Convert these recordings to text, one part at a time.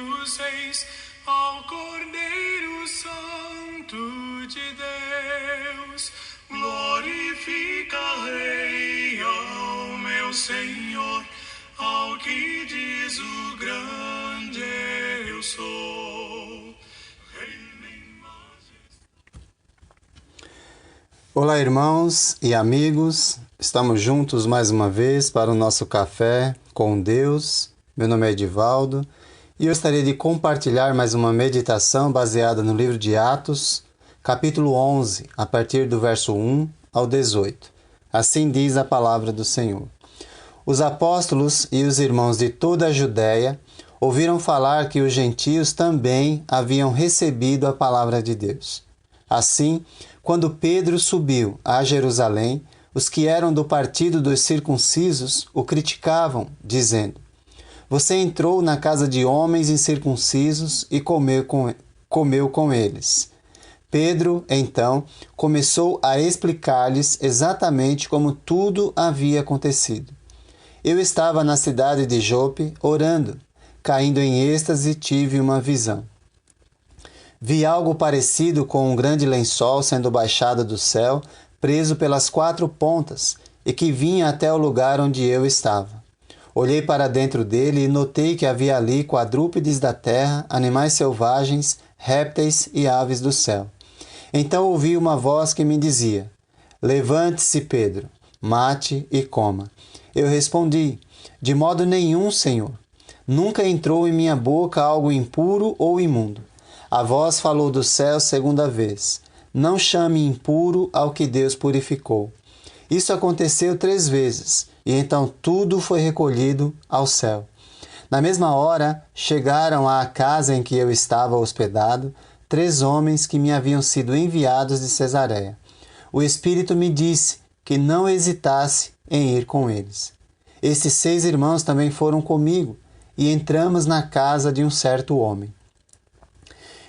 dos reis, ao Cordeiro Santo de Deus. Glorificarei ao meu Senhor, ao que diz o grande eu sou. Olá, irmãos e amigos, estamos juntos mais uma vez para o nosso Café com Deus. Meu nome é Edivaldo e eu gostaria de compartilhar mais uma meditação baseada no livro de Atos, capítulo 11, a partir do verso 1 ao 18. Assim diz a palavra do Senhor. Os apóstolos e os irmãos de toda a Judéia ouviram falar que os gentios também haviam recebido a palavra de Deus. Assim, quando Pedro subiu a Jerusalém, os que eram do partido dos circuncisos o criticavam, dizendo: Você entrou na casa de homens incircuncisos e comeu com eles. Pedro, então, começou a explicar-lhes exatamente como tudo havia acontecido. Eu estava na cidade de Jope, orando. Caindo em êxtase, tive uma visão. Vi algo parecido com um grande lençol sendo baixado do céu, preso pelas 4 pontas, e que vinha até o lugar onde eu estava. Olhei para dentro dele e notei que havia ali quadrúpedes da terra, animais selvagens, répteis e aves do céu. Então ouvi uma voz que me dizia: Levante-se, Pedro, mate e coma. Eu respondi: De modo nenhum, Senhor. Nunca entrou em minha boca algo impuro ou imundo. A voz falou do céu segunda vez: Não chame impuro ao que Deus purificou. Isso aconteceu 3 vezes, e então tudo foi recolhido ao céu. Na mesma hora, chegaram à casa em que eu estava hospedado 3 homens que me haviam sido enviados de Cesareia. O Espírito me disse que não hesitasse em ir com eles. Estes 6 irmãos também foram comigo, e entramos na casa de um certo homem.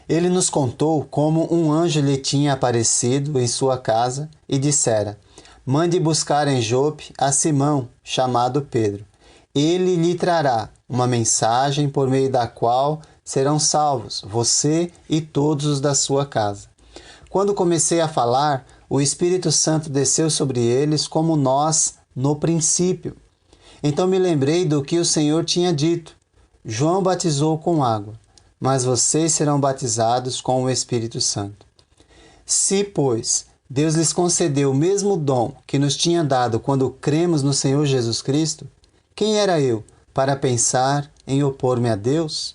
Ele nos contou como um anjo lhe tinha aparecido em sua casa e dissera: Mande buscar em Jope a Simão, chamado Pedro. Ele lhe trará uma mensagem por meio da qual serão salvos você e todos os da sua casa. Quando comecei a falar, o Espírito Santo desceu sobre eles como nós no princípio. Então me lembrei do que o Senhor tinha dito: João batizou com água, mas vocês serão batizados com o Espírito Santo. Se, pois, Deus lhes concedeu o mesmo dom que nos tinha dado quando cremos no Senhor Jesus Cristo, quem era eu para pensar em opor-me a Deus?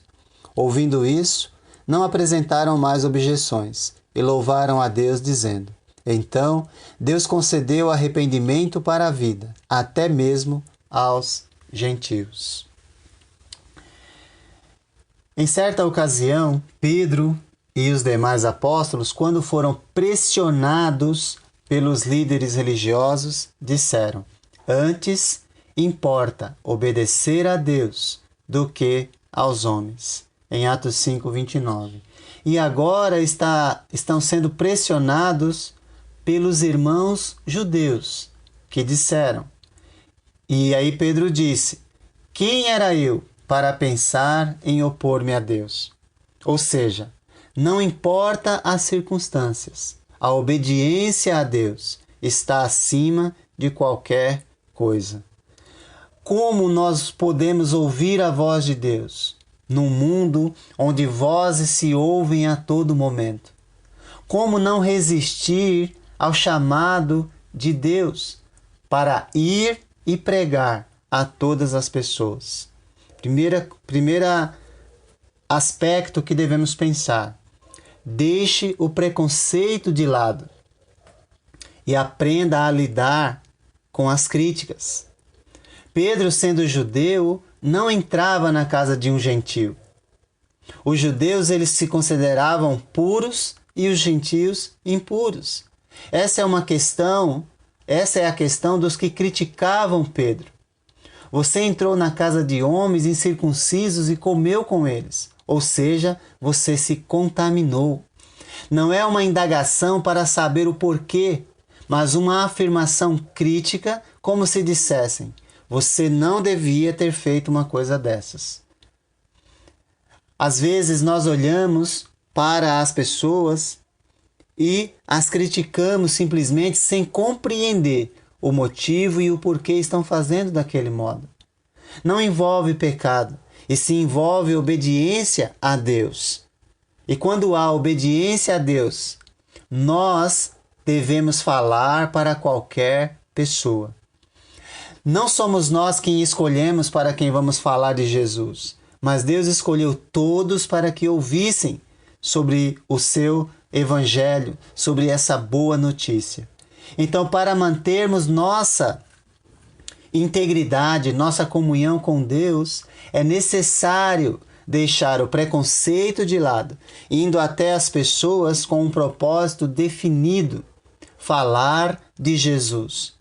Ouvindo isso, não apresentaram mais objeções e louvaram a Deus, dizendo: Então, Deus concedeu arrependimento para a vida, até mesmo aos gentios. Em certa ocasião, Pedro e os demais apóstolos, quando foram pressionados pelos líderes religiosos, disseram: Antes importa obedecer a Deus do que aos homens. Em Atos 5:29. E agora estão sendo pressionados pelos irmãos judeus, que disseram. E aí Pedro disse: Quem era eu para pensar em opor-me a Deus? Ou seja, não importa as circunstâncias, a obediência a Deus está acima de qualquer coisa. Como nós podemos ouvir a voz de Deus num mundo onde vozes se ouvem a todo momento? Como não resistir ao chamado de Deus para ir e pregar a todas as pessoas? Primeiro aspecto que devemos pensar: deixe o preconceito de lado e aprenda a lidar com as críticas. Pedro, sendo judeu, não entrava na casa de um gentio. Os judeus eles se consideravam puros e os gentios impuros. Essa é a questão dos que criticavam Pedro. Você entrou na casa de homens incircuncisos e comeu com eles. Ou seja, você se contaminou. Não é uma indagação para saber o porquê, mas uma afirmação crítica, como se dissessem: você não devia ter feito uma coisa dessas. Às vezes nós olhamos para as pessoas e as criticamos simplesmente sem compreender o motivo e o porquê estão fazendo daquele modo. Não envolve pecado, e se envolve obediência a Deus. E quando há obediência a Deus, nós devemos falar para qualquer pessoa. Não somos nós quem escolhemos para quem vamos falar de Jesus, mas Deus escolheu todos para que ouvissem sobre o seu evangelho, sobre essa boa notícia. Então, para mantermos nossa integridade, nossa comunhão com Deus, é necessário deixar o preconceito de lado, indo até as pessoas com um propósito definido, falar de Jesus.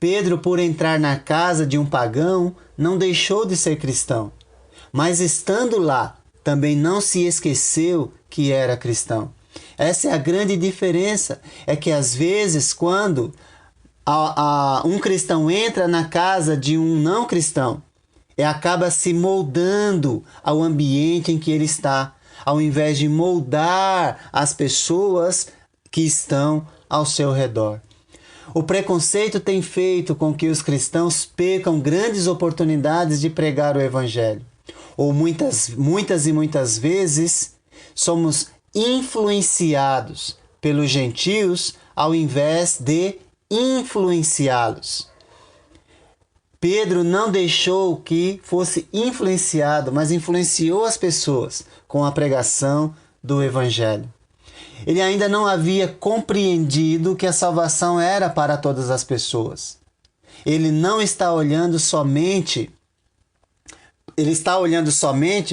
Pedro, por entrar na casa de um pagão, não deixou de ser cristão, mas estando lá, também não se esqueceu que era cristão. Essa é a grande diferença, é que às vezes quando um cristão entra na casa de um não cristão, acaba se moldando ao ambiente em que ele está, ao invés de moldar as pessoas que estão ao seu redor. O preconceito tem feito com que os cristãos percam grandes oportunidades de pregar o evangelho. Ou muitas vezes somos influenciados pelos gentios ao invés de influenciá-los. Pedro não deixou que fosse influenciado, mas influenciou as pessoas com a pregação do evangelho. Ele ainda não havia compreendido que a salvação era para todas as pessoas. Ele está olhando somente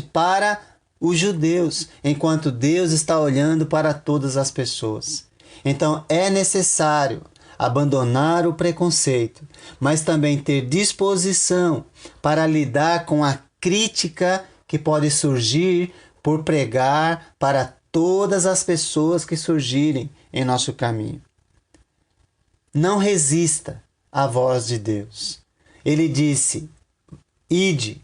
para os judeus, enquanto Deus está olhando para todas as pessoas. Então é necessário abandonar o preconceito, mas também ter disposição para lidar com a crítica que pode surgir por pregar para todas as pessoas que surgirem em nosso caminho. Não resista à voz de Deus. Ele disse: ide,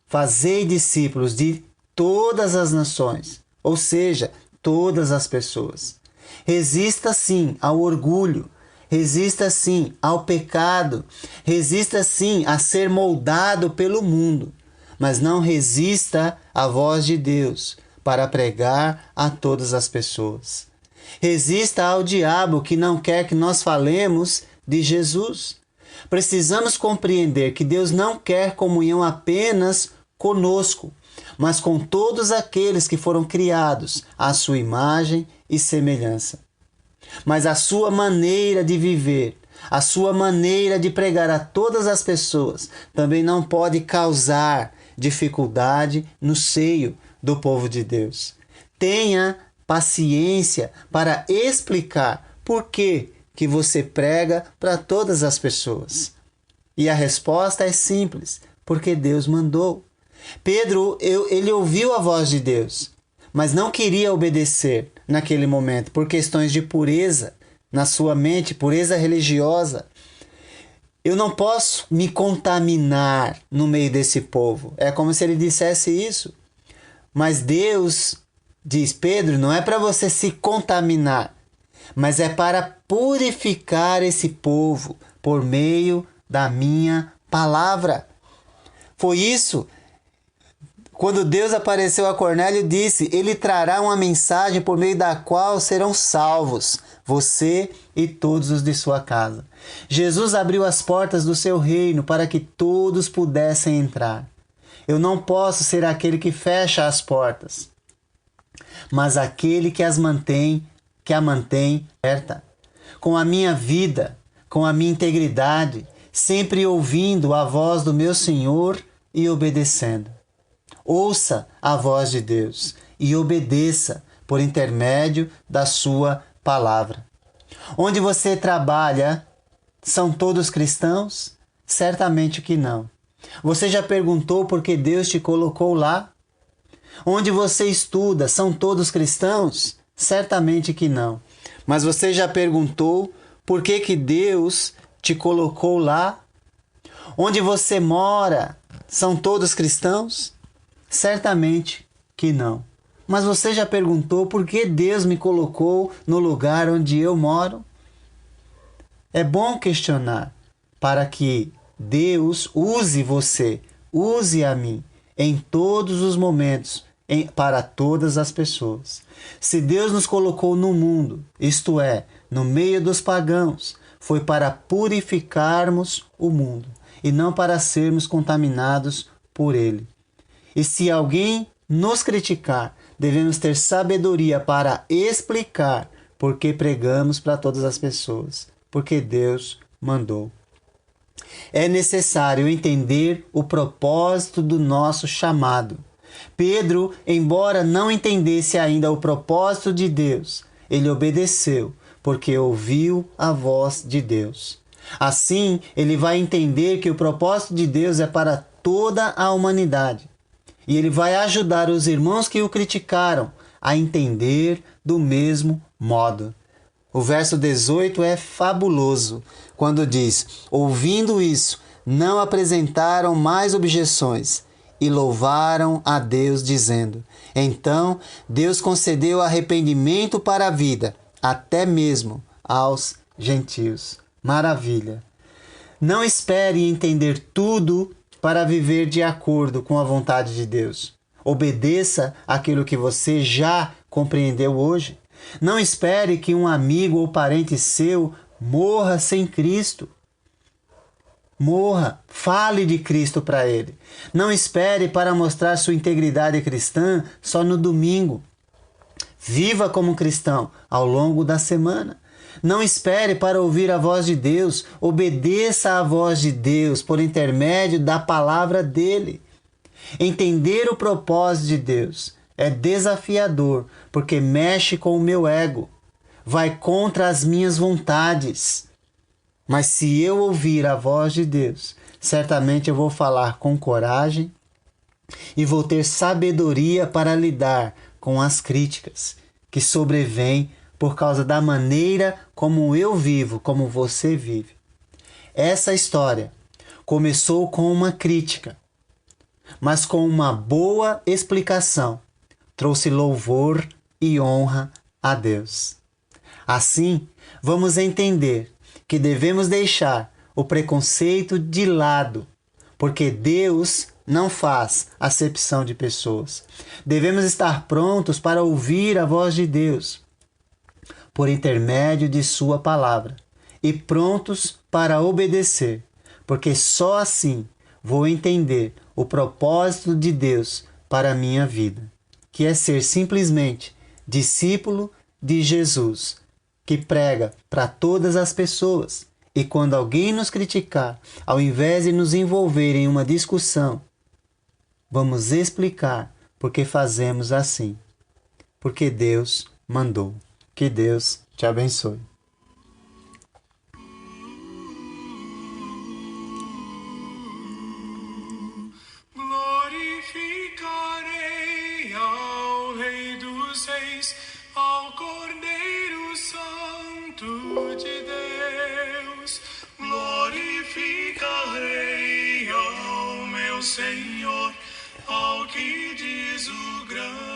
fazei discípulos de todas as nações, ou seja, todas as pessoas. Resista sim ao orgulho, resista sim ao pecado, resista sim a ser moldado pelo mundo, mas não resista à voz de Deus para pregar a todas as pessoas. Resista ao diabo que não quer que nós falemos de Jesus. Precisamos compreender que Deus não quer comunhão apenas conosco, mas com todos aqueles que foram criados à sua imagem e semelhança. Mas a sua maneira de viver, a sua maneira de pregar a todas as pessoas também não pode causar dificuldade no seio do povo de Deus. Tenha paciência para explicar por que você prega para todas as pessoas. E a resposta é simples: porque Deus mandou. Pedro, ele ouviu a voz de Deus, mas não queria obedecer naquele momento por questões de pureza na sua mente, pureza religiosa. Eu não posso me contaminar no meio desse povo. É como se ele dissesse isso. Mas Deus diz: Pedro, não é para você se contaminar, mas é para purificar esse povo por meio da minha palavra. Foi isso. Quando Deus apareceu a Cornélio, disse: ele trará uma mensagem por meio da qual serão salvos você e todos os de sua casa. Jesus abriu as portas do seu reino para que todos pudessem entrar. Eu não posso ser aquele que fecha as portas, mas aquele que a mantém aberta. Com a minha vida, com a minha integridade, sempre ouvindo a voz do meu Senhor e obedecendo. Ouça a voz de Deus e obedeça por intermédio da sua palavra. Onde você trabalha, são todos cristãos? Certamente que não. Você já perguntou por que Deus te colocou lá? Onde você estuda, são todos cristãos? Certamente que não. Mas você já perguntou por que Deus te colocou lá? Onde você mora, são todos cristãos? Certamente que não. Mas você já perguntou por que Deus me colocou no lugar onde eu moro? É bom questionar para que Deus use você, use a mim em todos os momentos, para todas as pessoas. Se Deus nos colocou no mundo, isto é, no meio dos pagãos, foi para purificarmos o mundo e não para sermos contaminados por ele. E se alguém nos criticar, devemos ter sabedoria para explicar por que pregamos para todas as pessoas, porque Deus mandou. É necessário entender o propósito do nosso chamado. Pedro, embora não entendesse ainda o propósito de Deus, ele obedeceu, porque ouviu a voz de Deus. Assim, ele vai entender que o propósito de Deus é para toda a humanidade. E ele vai ajudar os irmãos que o criticaram a entender do mesmo modo. O verso 18 é fabuloso, quando diz: ouvindo isso, não apresentaram mais objeções e louvaram a Deus, dizendo: então Deus concedeu arrependimento para a vida, até mesmo aos gentios. Maravilha! Não espere entender tudo para viver de acordo com a vontade de Deus. Obedeça aquilo que você já compreendeu hoje. Não espere que um amigo ou parente seu morra sem Cristo. Morra, fale de Cristo para ele. Não espere para mostrar sua integridade cristã só no domingo. Viva como cristão ao longo da semana. Não espere para ouvir a voz de Deus. Obedeça à voz de Deus por intermédio da palavra dele. Entender o propósito de Deus é desafiador, porque mexe com o meu ego, vai contra as minhas vontades. Mas se eu ouvir a voz de Deus, certamente eu vou falar com coragem e vou ter sabedoria para lidar com as críticas que sobrevêm por causa da maneira como eu vivo, como você vive. Essa história começou com uma crítica, mas com uma boa explicação, trouxe louvor e honra a Deus. Assim, vamos entender que devemos deixar o preconceito de lado, porque Deus não faz acepção de pessoas. Devemos estar prontos para ouvir a voz de Deus, por intermédio de sua palavra, e prontos para obedecer, porque só assim vou entender o propósito de Deus para a minha vida, que é ser simplesmente discípulo de Jesus, que prega para todas as pessoas. E quando alguém nos criticar, ao invés de nos envolver em uma discussão, vamos explicar por que fazemos assim. Porque Deus mandou. Que Deus te abençoe. Glorificarei ao Rei dos Reis, ao Cordeiro Santo de Deus. Glorificarei ao meu Senhor, ao que diz o grande